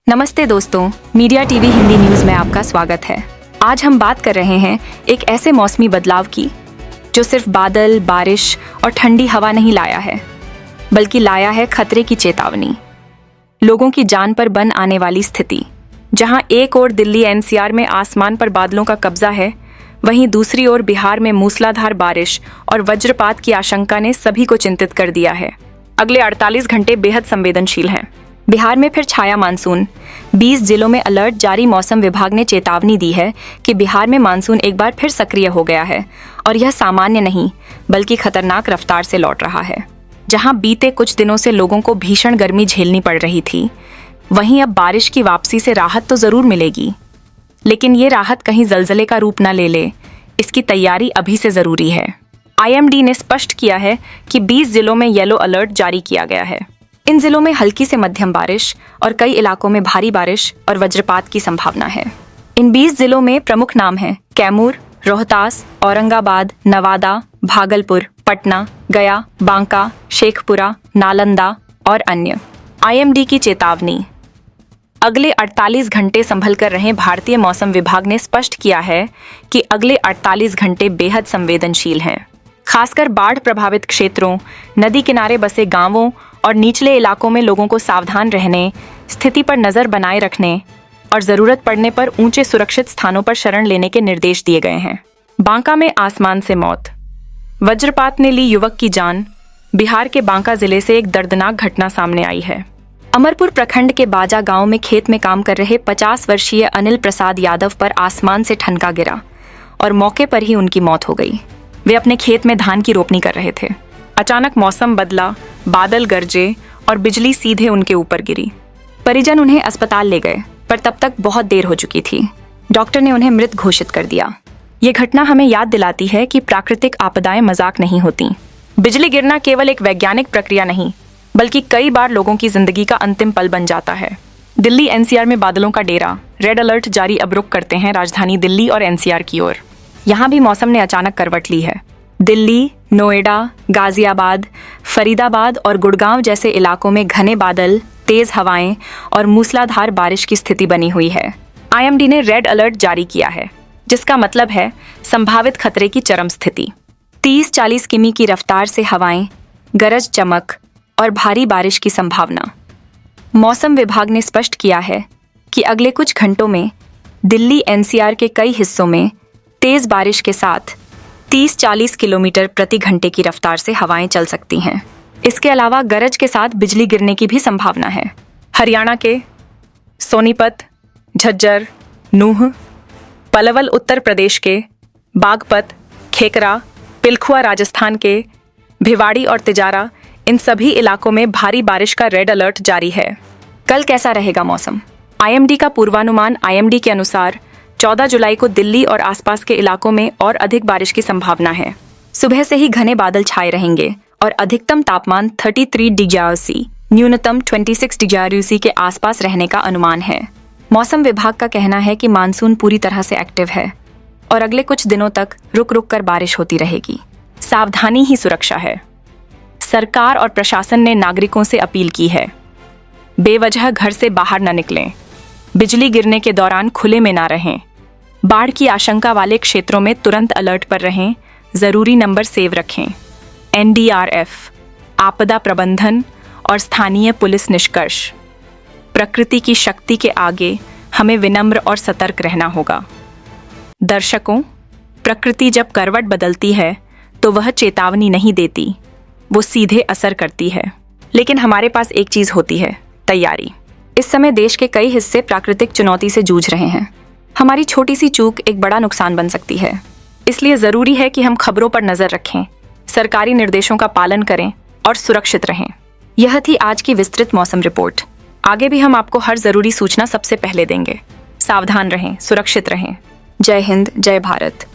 नमस्ते दोस्तों, media TV Hindi news में आपका स्वागत है। आज हम बात कर रहे हैं एक ऐसे मौसमी बदलाव की जो सिर्फ बादल, बारिश और ठंडी हवा नहीं लाया है, बल्कि लाया है खतरे की चेतावनी, लोगों की जान पर बन आने वाली स्थिति। जहां एक ओर दिल्ली एनसीआर में आसमान पर बादलों का कब्जा है, वहीं दूसरी ओर बिहार में मूसलाधार बारिश और वज्रपात की आशंका ने सभी को चिंतित कर दिया है। अगले 48 घंटे बेहद संवेदनशील हैं। बिहार में फिर छाया मानसून। 20 जिलों में अलर्ट जारी। मौसम विभाग ने चेतावनी दी है कि बिहार में मानसून एक बार फिर सक्रिय हो गया है और यह सामान्य नहीं बल्कि खतरनाक रफ्तार से लौट रहा है। जहां बीते कुछ दिनों से लोगों को भीषण गर्मी झेलनी पड़ रही थी, वहीं अब बारिश की वापसी से राहत तो जरूर मिलेगी, लेकिन ये राहत कहीं जलजले का रूप न ले ले, इसकी तैयारी अभी से जरूरी है। IMD ने स्पष्ट किया है कि 20 जिलों में येलो अलर्ट जारी किया गया है। इन जिलों में हल्की से मध्यम बारिश और कई इलाकों में भारी बारिश और वज्रपात की संभावना है। इन 20 जिलों में प्रमुख नाम हैं कैमूर, रोहतास, औरंगाबाद, नवादा, भागलपुर, पटना, गया, बांका, शेखपुरा, नालंदा और अन्य। IMD की चेतावनी। अगले 48 घंटे संभल कर रहें। भारतीय मौसम विभाग ने स्पष्ट किया है कि अगले 48 घंटे बेहद संवेदनशील हैं। खासकर बाढ़ प्रभावित क्षेत्रों, नदी किनारे बसे गांवों और निचले इलाकों में लोगों को सावधान रहने, स्थिति पर नजर बनाए रखने और जरूरत पड़ने पर ऊंचे सुरक्षित स्थानों पर शरण लेने के निर्देश दिए गए हैं। बांका में आसमान से मौत। वज्रपात ने ली युवक की जान। बिहार के बांका जिले से एक दर्दनाक घटना सामने आई है। अमरपुर प्रखंड के बाजा गांव में खेत में काम कर रहे 50 वर्षीय अनिल प्रसाद यादव पर आसमान से ठनका गिरा और मौके पर ही उनकी मौत हो गई। वे अपने खेत में धान की रोपनी कर रहे थे। अचानक मौसम बदला, बादल गरजे और बिजली सीधे उनके ऊपर गिरी। परिजन उन्हें अस्पताल ले गए, पर तब तक बहुत देर हो चुकी थी। डॉक्टर ने उन्हें मृत घोषित कर दिया। ये घटना हमें याद दिलाती है कि प्राकृतिक आपदाएं मजाक नहीं होती। बिजली गिरना केवल एक वैज्ञानिक प्रक्रिया नहीं, बल्कि कई बार लोगों की जिंदगी का अंतिम पल बन जाता है। दिल्ली NCR में बादलों का डेरा। रेड अलर्ट जारी। अब रुख करते हैं राजधानी दिल्ली और NCR की ओर। यहाँ भी मौसम ने अचानक करवट ली है। दिल्ली, नोएडा, गाजियाबाद, फरीदाबाद और गुड़गांव जैसे इलाकों में घने बादल, तेज हवाएं और मूसलाधार बारिश की स्थिति बनी हुई है। IMD ने रेड अलर्ट जारी किया है, जिसका मतलब है संभावित खतरे की चरम स्थिति। 30-40 किमी की रफ्तार से हवाएं, गरज चमक और भारी बारिश की संभावना। मौसम विभाग ने स्पष्ट किया है कि अगले कुछ घंटों में दिल्ली NCR के कई हिस्सों में तेज बारिश के साथ 30-40 किलोमीटर प्रति घंटे की रफ्तार से हवाएं चल सकती हैं। इसके अलावा गरज के साथ बिजली गिरने की भी संभावना है। हरियाणा के सोनीपत, झज्जर, नूह, पलवल उत्तर प्रदेश के, बागपत, खेकरा, पिलखुआ राजस्थान के, भिवाड़ी और तिजारा, इन सभी इलाकों में भारी बारिश का रेड अलर्ट जारी है। कल कैसा रहेगा मौसम? IMD का पूर्वानुमान। IMD के अनुसार 14 जुलाई को दिल्ली और आसपास के इलाकों में और अधिक बारिश की संभावना है। सुबह से ही घने बादल छाए रहेंगे और अधिकतम तापमान 33 डिग्री C, न्यूनतम 26 डिग्री C के आसपास रहने का अनुमान है। मौसम विभाग का कहना है कि मानसून पूरी तरह से एक्टिव है और अगले कुछ दिनों तक रुक रुक कर बारिश होती रहेगी। सावधानी ही सुरक्षा है। सरकार और प्रशासन ने नागरिकों से अपील की है, बेवजह घर से बाहर न निकलें, बिजली गिरने के दौरान खुले में ना रहें, बाढ़ की आशंका वाले क्षेत्रों में तुरंत अलर्ट पर रहें, जरूरी नंबर सेव रखें। NDRF, आपदा प्रबंधन और स्थानीय पुलिस निष्कर्ष। प्रकृति की शक्ति के आगे हमें विनम्र और सतर्क रहना होगा। दर्शकों, प्रकृति जब करवट बदलती है तो वह चेतावनी नहीं देती, वो सीधे असर करती है। लेकिन हमारे पास एक चीज होती है, तैयारी। इस समय देश के कई हिस्से प्राकृतिक चुनौती से जूझ रहे हैं। हमारी छोटी सी चूक एक बड़ा नुकसान बन सकती है। इसलिए जरूरी है कि हम खबरों पर नजर रखें, सरकारी निर्देशों का पालन करें और सुरक्षित रहें। यह थी आज की विस्तृत मौसम रिपोर्ट। आगे भी हम आपको हर जरूरी सूचना सबसे पहले देंगे। सावधान रहें, सुरक्षित रहें। जय हिंद, जय भारत।